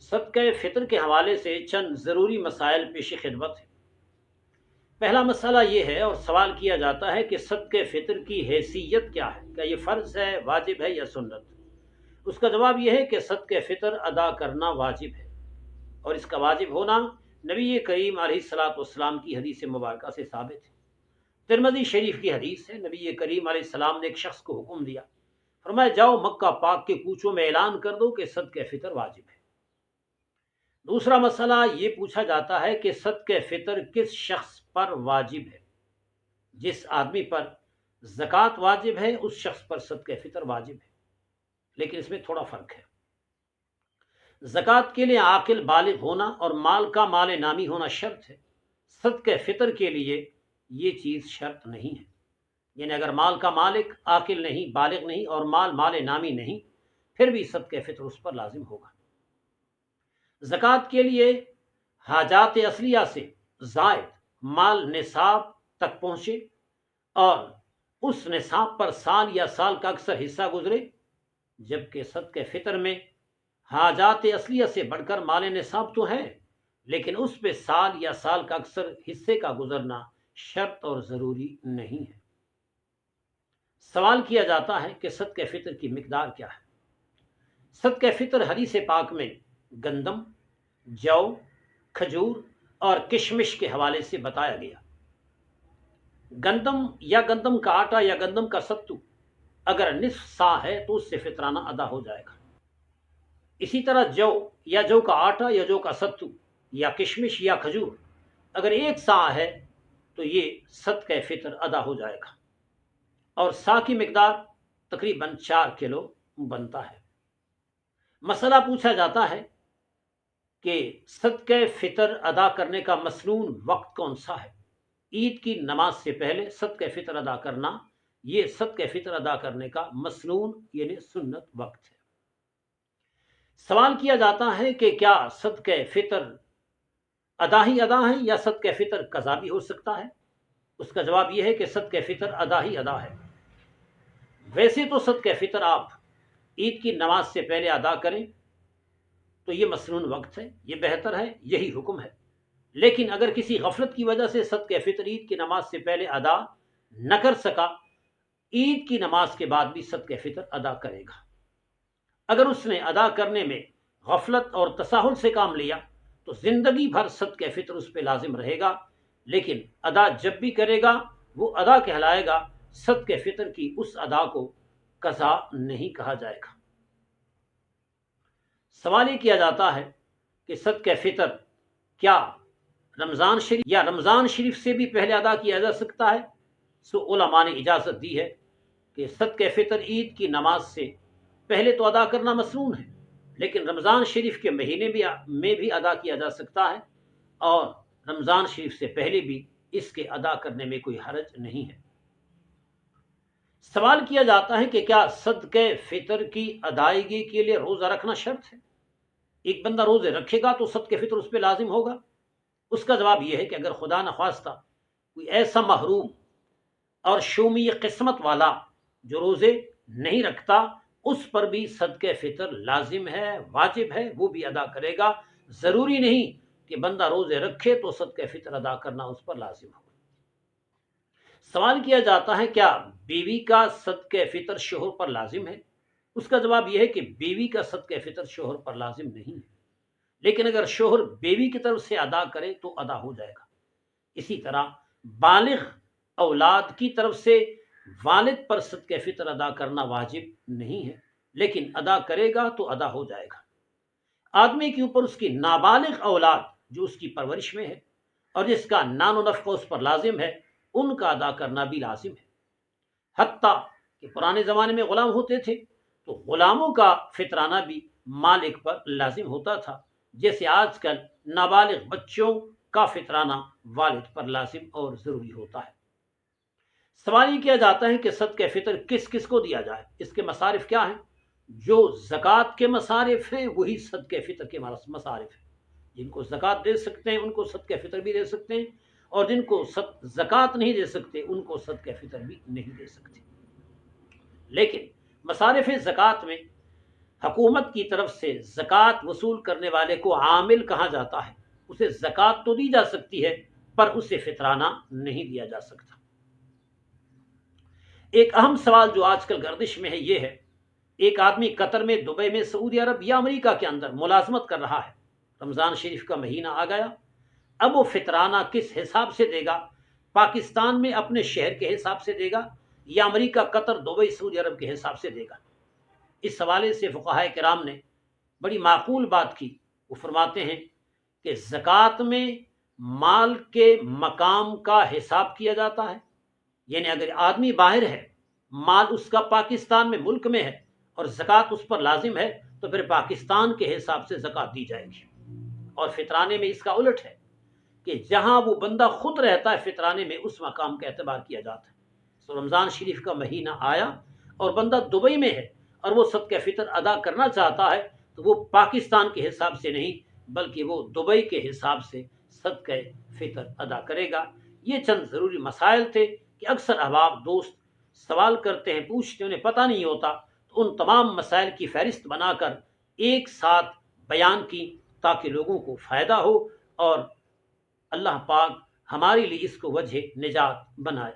صدقہ فطر کے حوالے سے چند ضروری مسائل پیش خدمت ہیں۔ پہلا مسئلہ یہ ہے اور سوال کیا جاتا ہے کہ صدقہ فطر کی حیثیت کیا ہے، کیا یہ فرض ہے، واجب ہے یا سنت؟ اس کا جواب یہ ہے کہ صدقہ فطر ادا کرنا واجب ہے، اور اس کا واجب ہونا نبی کریم علیہ الصلاۃ والسلام کی حدیث مبارکہ سے ثابت ہے۔ ترمذی شریف کی حدیث ہے، نبی کریم علیہ السلام نے ایک شخص کو حکم دیا، فرمایا جاؤ مکہ پاک کے کوچوں میں اعلان کر دو کہ صدقہ فطر واجب ہے۔ دوسرا مسئلہ یہ پوچھا جاتا ہے کہ صدقہ فطر کس شخص پر واجب ہے؟ جس آدمی پر زکوٰۃ واجب ہے اس شخص پر صدقہ فطر واجب ہے، لیکن اس میں تھوڑا فرق ہے۔ زکوٰۃ کے لیے عاقل بالغ ہونا اور مال کا مال نامی ہونا شرط ہے، صدقہ فطر کے لیے یہ چیز شرط نہیں ہے۔ یعنی اگر مال کا مالک عاقل نہیں، بالغ نہیں اور مال نامی نہیں، پھر بھی صدقہ فطر اس پر لازم ہوگا۔ زکوٰۃ کے لیے حاجات اصلیہ سے زائد مال نصاب تک پہنچے اور اس نصاب پر سال یا سال کا اکثر حصہ گزرے، جبکہ صدقہ فطر میں حاجات اصلیہ سے بڑھ کر مال نصاب تو ہے، لیکن اس پہ سال یا سال کا اکثر حصے کا گزرنا شرط اور ضروری نہیں ہے۔ سوال کیا جاتا ہے کہ صدقہ فطر کی مقدار کیا ہے؟ صدقہ فطر حدیث پاک میں گندم، جو، کھجور اور کشمش کے حوالے سے بتایا گیا۔ گندم یا گندم کا آٹا یا گندم کا ستو اگر نصف سا ہے تو اس سے فطرانہ ادا ہو جائے گا۔ اسی طرح جو یا جو کا آٹا یا جو کا ستو یا کشمش یا کھجور اگر ایک سا ہے تو یہ صدقہ فطر ادا ہو جائے گا، اور سا کی مقدار تقریباً 4 کلو بنتا ہے۔ مسئلہ پوچھا جاتا ہے کہ صدقہ فطر ادا کرنے کا مسنون وقت کون سا ہے؟ عید کی نماز سے پہلے صدقہ فطر ادا کرنا، یہ صدقہ فطر ادا کرنے کا مسنون یعنی سنت وقت ہے۔ سوال کیا جاتا ہے کہ کیا صدقہ فطر ادا ہی ادا ہے یا صدقہ فطر قضا بھی ہو سکتا ہے؟ اس کا جواب یہ ہے کہ صدقہ فطر ادا ہی ادا ہے۔ ویسے تو صدقہ فطر آپ عید کی نماز سے پہلے ادا کریں تو یہ مسنون وقت ہے، یہ بہتر ہے، یہی حکم ہے۔ لیکن اگر کسی غفلت کی وجہ سے صدقہ فطر عید کی نماز سے پہلے ادا نہ کر سکا، عید کی نماز کے بعد بھی صدقہ فطر ادا کرے گا۔ اگر اس نے ادا کرنے میں غفلت اور تساہل سے کام لیا تو زندگی بھر صدقہ فطر اس پہ لازم رہے گا، لیکن ادا جب بھی کرے گا وہ ادا کہلائے گا، صدقہ فطر کی اس ادا کو قضا نہیں کہا جائے گا۔ سوال یہ کیا جاتا ہے کہ صدقہ فطر کیا رمضان شریف یا رمضان شریف سے بھی پہلے ادا کیا جا سکتا ہے؟ علماء نے اجازت دی ہے کہ صدقہ فطر عید کی نماز سے پہلے تو ادا کرنا مسنون ہے، لیکن رمضان شریف کے مہینے میں بھی ادا کیا جا سکتا ہے، اور رمضان شریف سے پہلے بھی اس کے ادا کرنے میں کوئی حرج نہیں ہے۔ سوال کیا جاتا ہے کہ کیا صدقہ فطر کی ادائیگی کے لیے روزہ رکھنا شرط ہے؟ ایک بندہ روزے رکھے گا تو صدقہ فطر اس پہ لازم ہوگا؟ اس کا جواب یہ ہے کہ اگر خدا نخواستہ کوئی ایسا محروم اور شومی قسمت والا جو روزے نہیں رکھتا، اس پر بھی صدقہ فطر لازم ہے، واجب ہے، وہ بھی ادا کرے گا۔ ضروری نہیں کہ بندہ روزے رکھے تو صدقہ فطر ادا کرنا اس پر لازم ہو۔ سوال کیا جاتا ہے کیا بیوی کا صدقہ فطر شوہر پر لازم ہے؟ اس کا جواب یہ ہے کہ بیوی کا صدقہ فطر شوہر پر لازم نہیں ہے، لیکن اگر شوہر بیوی کی طرف سے ادا کرے تو ادا ہو جائے گا۔ اسی طرح بالغ اولاد کی طرف سے والد پر صدقہ فطر ادا کرنا واجب نہیں ہے، لیکن ادا کرے گا تو ادا ہو جائے گا۔ آدمی کے اوپر اس کی نابالغ اولاد جو اس کی پرورش میں ہے اور جس کا نان و نفقہ اس پر لازم ہے، ان کا ادا کرنا بھی لازم ہے۔ حتیٰ کہ پرانے زمانے میں غلام ہوتے تھے تو غلاموں کا فطرانہ بھی مالک پر لازم ہوتا تھا، جیسے آج کل نابالغ بچوں کا فطرانہ والد پر لازم اور ضروری ہوتا ہے۔ سوال یہ کیا جاتا ہے کہ صدقہ فطر کس کس کو دیا جائے؟ اس کے مصارف کیا ہیں؟ جو زکوٰۃ کے مصارف ہیں وہی صدقہ فطر کے مصارف ہیں۔ جن کو زکوٰۃ دے سکتے ہیں ان کو صدقہ فطر بھی دے سکتے ہیں، اور جن کو زکوٰۃ نہیں دے سکتے ان کو صدقہ فطر بھی نہیں دے سکتے۔ لیکن مصارف زکوٰۃ میں حکومت کی طرف سے زکوٰۃ وصول کرنے والے کو عامل کہا جاتا ہے، اسے زکوٰۃ تو دی جا سکتی ہے پر اسے فطرانہ نہیں دیا جا سکتا۔ ایک اہم سوال جو آج کل گردش میں ہے یہ ہے، ایک آدمی قطر میں، دبئی میں، سعودی عرب یا امریکہ کے اندر ملازمت کر رہا ہے، رمضان شریف کا مہینہ آ گیا، اب وہ فطرانہ کس حساب سے دے گا؟ پاکستان میں اپنے شہر کے حساب سے دے گا یا امریکہ، قطر، دبئی، سعودی عرب کے حساب سے دے گا؟ اس حوالے سے فقہائے کرام نے بڑی معقول بات کی۔ وہ فرماتے ہیں کہ زکوٰۃ میں مال کے مقام کا حساب کیا جاتا ہے، یعنی اگر آدمی باہر ہے، مال اس کا پاکستان میں، ملک میں ہے، اور زکوٰۃ اس پر لازم ہے، تو پھر پاکستان کے حساب سے زکوٰۃ دی جائے گی۔ اور فطرانے میں اس کا الٹ ہے کہ جہاں وہ بندہ خود رہتا ہے، فطرانے میں اس مقام کا اعتبار کیا جاتا ہے۔ تو رمضان شریف کا مہینہ آیا اور بندہ دبئی میں ہے اور وہ صدقہ فطر ادا کرنا چاہتا ہے، تو وہ پاکستان کے حساب سے نہیں بلکہ وہ دبئی کے حساب سے صدقہ فطر ادا کرے گا۔ یہ چند ضروری مسائل تھے کہ اکثر احباب دوست سوال کرتے ہیں، پوچھتے ہیں، انہیں پتہ نہیں ہوتا، تو ان تمام مسائل کی فہرست بنا کر ایک ساتھ بیان کی تاکہ لوگوں کو فائدہ ہو اور اللہ پاک ہمارے لیے اس کو وجہ نجات بنائے۔